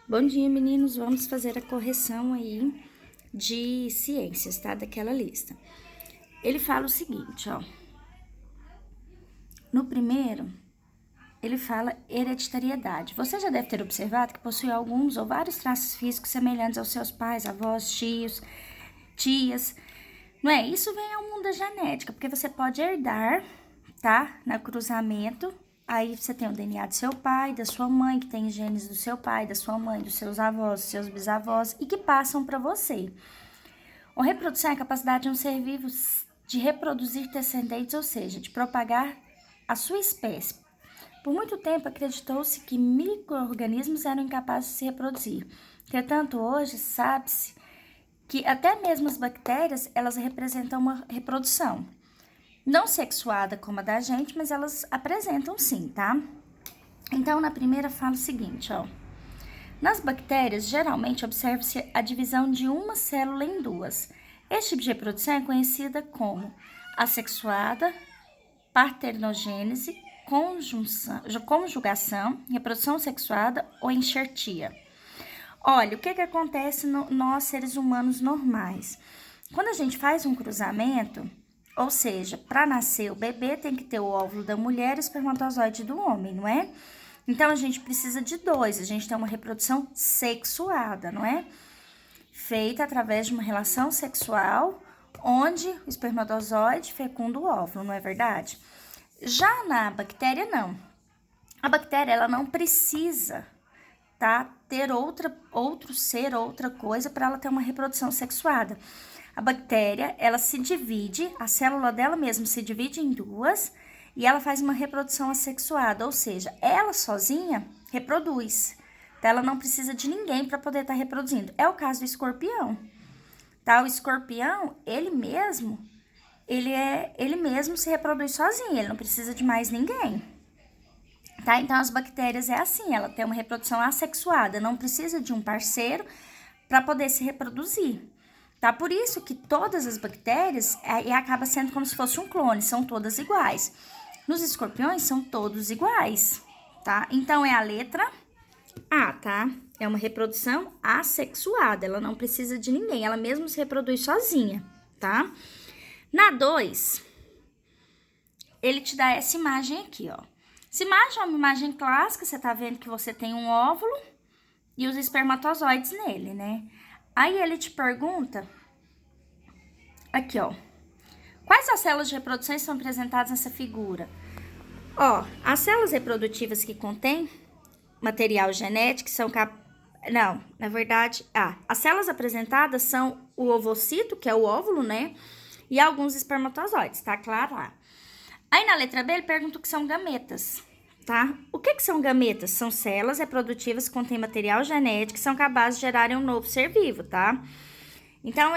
Bom dia, meninos. Vamos fazer a correção aí de ciências, tá? Daquela lista. Ele fala o seguinte, ó. No primeiro, ele fala hereditariedade. Você já deve ter observado que possui alguns ou vários traços físicos semelhantes aos seus pais, avós, tios, tias. Não é? Isso vem ao mundo da genética, porque você pode herdar, tá? No cruzamento. Aí você tem o DNA do seu pai, da sua mãe, que tem genes do seu pai, da sua mãe, dos seus avós, dos seus bisavós e que passam para você. A reprodução é a capacidade de um ser vivo de reproduzir descendentes, ou seja, de propagar a sua espécie. Por muito tempo acreditou-se que micro-organismos eram incapazes de se reproduzir. Entretanto, hoje sabe-se que até mesmo as bactérias, elas representam uma reprodução. Não sexuada como a da gente, mas elas apresentam sim, tá? Então, na primeira fala o seguinte, ó. Nas bactérias, geralmente observa-se a divisão de uma célula em duas. Este tipo de reprodução é conhecida como assexuada, parternogênese, conjugação, reprodução sexuada ou enxertia. Olha, o que acontece nós seres humanos normais? Quando a gente faz um cruzamento, ou seja, para nascer o bebê tem que ter o óvulo da mulher e o espermatozoide do homem, não é? Então, a gente precisa de dois, a gente tem uma reprodução sexuada, não é? Feita através de uma relação sexual, onde o espermatozoide fecunda o óvulo, não é verdade? Já na bactéria, não. A bactéria, ela não precisa, tá? Ter outro ser, outra coisa, para ela ter uma reprodução sexuada. A bactéria, ela se divide, a célula dela mesma se divide em duas e ela faz uma reprodução assexuada, ou seja, ela sozinha reproduz. Então, ela não precisa de ninguém para poder estar reproduzindo. É o caso do escorpião, tá? O escorpião, ele mesmo se reproduz sozinho, ele não precisa de mais ninguém, tá? Então, as bactérias é assim, ela tem uma reprodução assexuada, não precisa de um parceiro para poder se reproduzir. Tá? Por isso que todas as bactérias acaba sendo como se fosse um clone, são todas iguais. Nos escorpiões são todos iguais, tá? Então é a letra A, tá? É uma reprodução assexuada, ela não precisa de ninguém, ela mesmo se reproduz sozinha, tá? Na 2, ele te dá essa imagem aqui, ó. Essa imagem é uma imagem clássica, você tá vendo que você tem um óvulo e os espermatozoides nele, né? Aí ele te pergunta, aqui ó, quais as células de reprodução são apresentadas nessa figura? Ó, as células reprodutivas que contêm material genético são não, na verdade, as células apresentadas são o ovocito, que é o óvulo, né? E alguns espermatozoides, tá claro lá. Aí na letra B ele pergunta o que são gametas, tá? O que são gametas? São células reprodutivas que contêm material genético que são capazes de gerarem um novo ser vivo, tá? Então,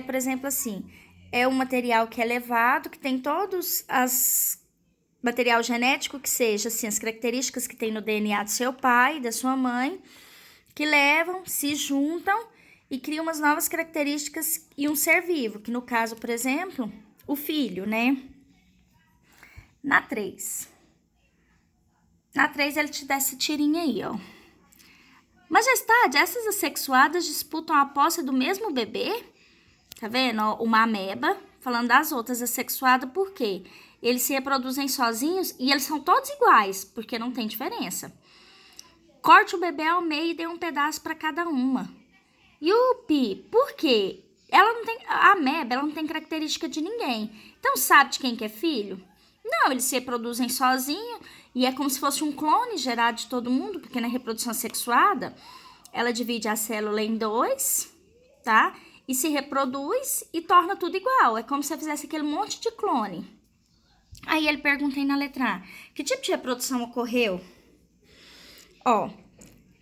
por exemplo, assim, é um material que é levado, que tem todos material genético que seja, assim, as características que tem no DNA do seu pai, da sua mãe, que levam, se juntam e criam umas novas características e um ser vivo, que no caso, por exemplo, o filho, né? Na 3 ele te dá essa tirinha aí, ó. Majestade, essas assexuadas disputam a posse do mesmo bebê? Tá vendo? Ó, uma ameba, falando das outras assexuadas, por quê? Eles se reproduzem sozinhos e eles são todos iguais, porque não tem diferença. Corte o bebê ao meio e dê um pedaço para cada uma. Yupi, por quê? A ameba, ela não tem característica de ninguém. Então, sabe de quem que é filho? Não, eles se reproduzem sozinhos e é como se fosse um clone gerado de todo mundo, porque na reprodução sexuada, ela divide a célula em dois, tá? E se reproduz e torna tudo igual. É como se você fizesse aquele monte de clone. Aí ele pergunta aí na letra A, que tipo de reprodução ocorreu? Ó,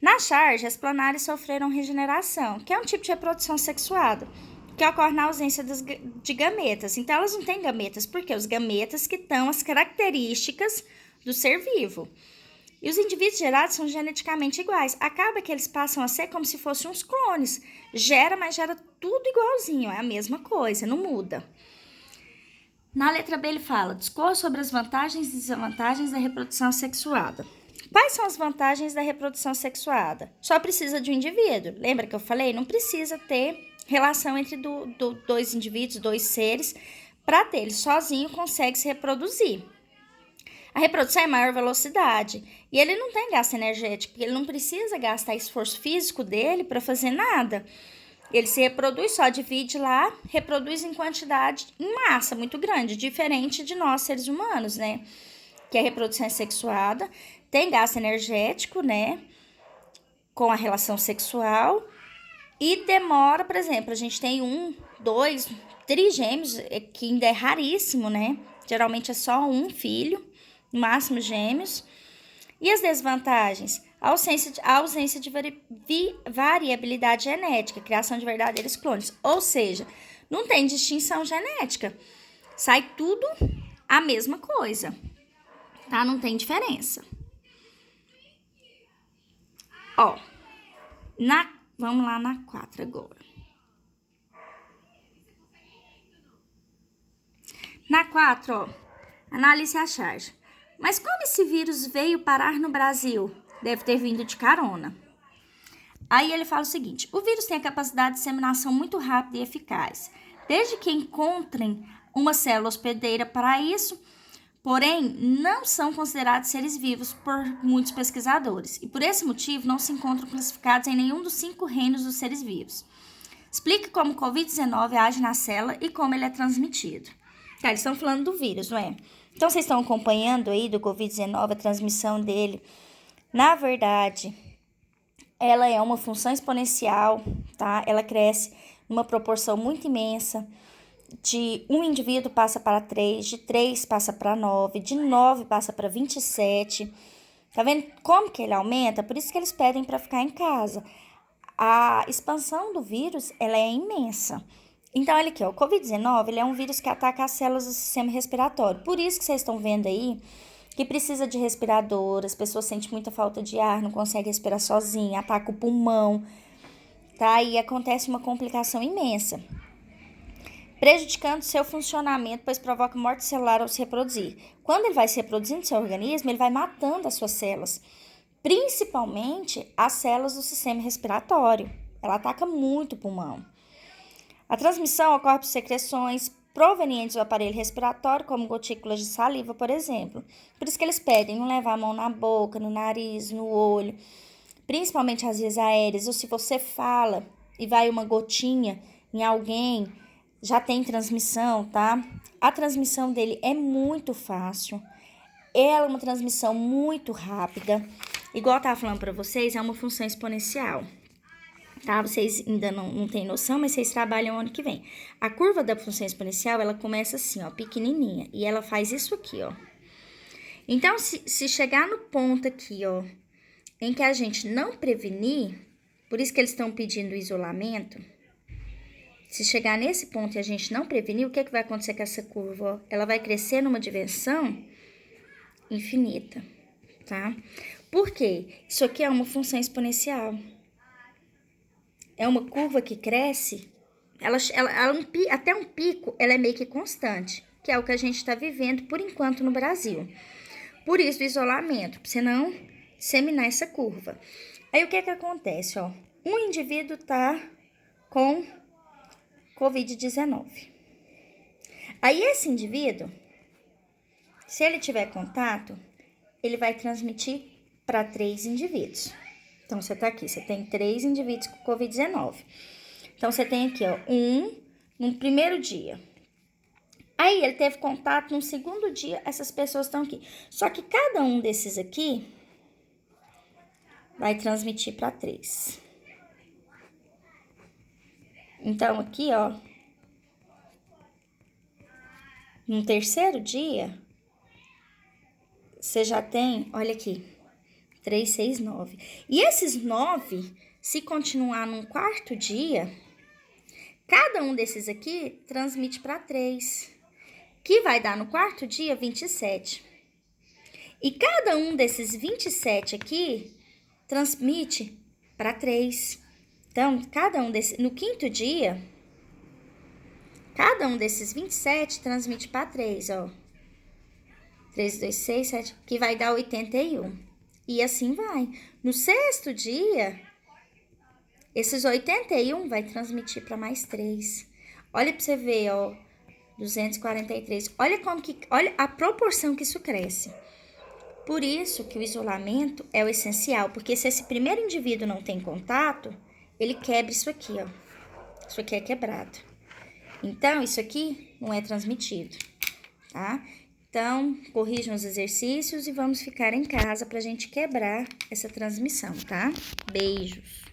na charge, as planárias sofreram regeneração, que é um tipo de reprodução sexuada, que ocorre na ausência de gametas. Então, elas não têm gametas, porque os gametas que estão as características do ser vivo. E os indivíduos gerados são geneticamente iguais. Acaba que eles passam a ser como se fossem uns clones. Mas gera tudo igualzinho, é a mesma coisa, não muda. Na letra B ele fala, discorra sobre as vantagens e desvantagens da reprodução sexuada. Quais são as vantagens da reprodução sexuada? Só precisa de um indivíduo. Lembra que eu falei? Não precisa ter relação entre dois indivíduos, dois seres, para ter. Ele sozinho consegue se reproduzir. A reprodução é maior velocidade e ele não tem gasto energético, porque ele não precisa gastar esforço físico dele para fazer nada. Ele se reproduz, só divide lá, reproduz em quantidade, em massa muito grande, diferente de nós seres humanos, né? Que a reprodução é sexuada, tem gasto energético, né? Com a relação sexual e demora, por exemplo, a gente tem 1, 2, trigêmeos, que ainda é raríssimo, né? Geralmente é só um filho, no máximo gêmeos. E as desvantagens? A ausência de variabilidade genética, criação de verdadeiros clones. Ou seja, não tem distinção genética. Sai tudo a mesma coisa, tá? Não tem diferença. Ó, vamos lá na 4 agora. Na 4, ó, análise a charge. Mas como esse vírus veio parar no Brasil? Deve ter vindo de carona. Aí ele fala o seguinte: o vírus tem a capacidade de disseminação muito rápida e eficaz, desde que encontrem uma célula hospedeira para isso, porém, não são considerados seres vivos por muitos pesquisadores, e por esse motivo não se encontram classificados em nenhum dos 5 reinos dos seres vivos. Explique como o Covid-19 age na célula e como ele é transmitido. Tá, eles estão falando do vírus, não é? Então, vocês estão acompanhando aí do Covid-19, a transmissão dele. Na verdade, ela é uma função exponencial, tá? Ela cresce numa proporção muito imensa. De um indivíduo passa para 3, de 3 passa para 9, de 9 passa para 27. Tá vendo como que ele aumenta? Por isso que eles pedem para ficar em casa. A expansão do vírus, ela é imensa. Então, olha aqui, ó, o Covid-19, ele é um vírus que ataca as células do sistema respiratório. Por isso que vocês estão vendo aí que precisa de respirador, as pessoas sentem muita falta de ar, não conseguem respirar sozinha, ataca o pulmão, tá? E acontece uma complicação imensa, prejudicando seu funcionamento, pois provoca morte celular ao se reproduzir. Quando ele vai se reproduzindo no seu organismo, ele vai matando as suas células, principalmente as células do sistema respiratório. Ela ataca muito o pulmão. A transmissão ocorre por secreções provenientes do aparelho respiratório, como gotículas de saliva, por exemplo. Por isso que eles pedem não levar a mão na boca, no nariz, no olho, principalmente as vias aéreas. Ou se você fala e vai uma gotinha em alguém, já tem transmissão, tá? A transmissão dele é muito fácil. Ela é uma transmissão muito rápida. Igual eu tava falando para vocês, é uma função exponencial. Tá? Vocês ainda não têm noção, mas vocês trabalham ano que vem. A curva da função exponencial, ela começa assim, ó, pequenininha. E ela faz isso aqui, ó. Então, se chegar no ponto aqui, ó, em que a gente não prevenir, por isso que eles estão pedindo isolamento, se chegar nesse ponto e a gente não prevenir, o que vai acontecer com essa curva? Ó? Ela vai crescer numa dimensão infinita, tá? Por quê? Isso aqui é uma função exponencial. É uma curva que cresce, até um pico, ela é meio que constante, que é o que a gente está vivendo por enquanto no Brasil. Por isso, o isolamento, para você não disseminar essa curva. Aí, o que acontece, ó? Um indivíduo tá com Covid-19. Aí, esse indivíduo, se ele tiver contato, ele vai transmitir para 3 indivíduos. Então, você tá aqui, você tem 3 indivíduos com Covid-19. Então, você tem aqui, ó, no primeiro dia. Aí, ele teve contato no segundo dia, essas pessoas estão aqui. Só que cada um desses aqui vai transmitir para 3. Então, aqui, ó, no terceiro dia, você já tem, olha aqui, 3, 6, 9. E esses 9, se continuar num quarto dia, cada um desses aqui transmite para 3, que vai dar no quarto dia 27. E cada um desses 27 aqui transmite para 3. Então, no quinto dia, cada um desses 27 transmite para 3, ó. 3, 2, 6, 7, que vai dar 81. E assim vai. No sexto dia, esses 81 vai transmitir para mais 3. Olha para você ver, ó, 243. Olha a proporção que isso cresce. Por isso que o isolamento é o essencial, porque se esse primeiro indivíduo não tem contato, ele quebra isso aqui, ó. Isso aqui é quebrado. Então, isso aqui não é transmitido, tá? Então, corrijam os exercícios e vamos ficar em casa pra gente quebrar essa transmissão, tá? Beijos!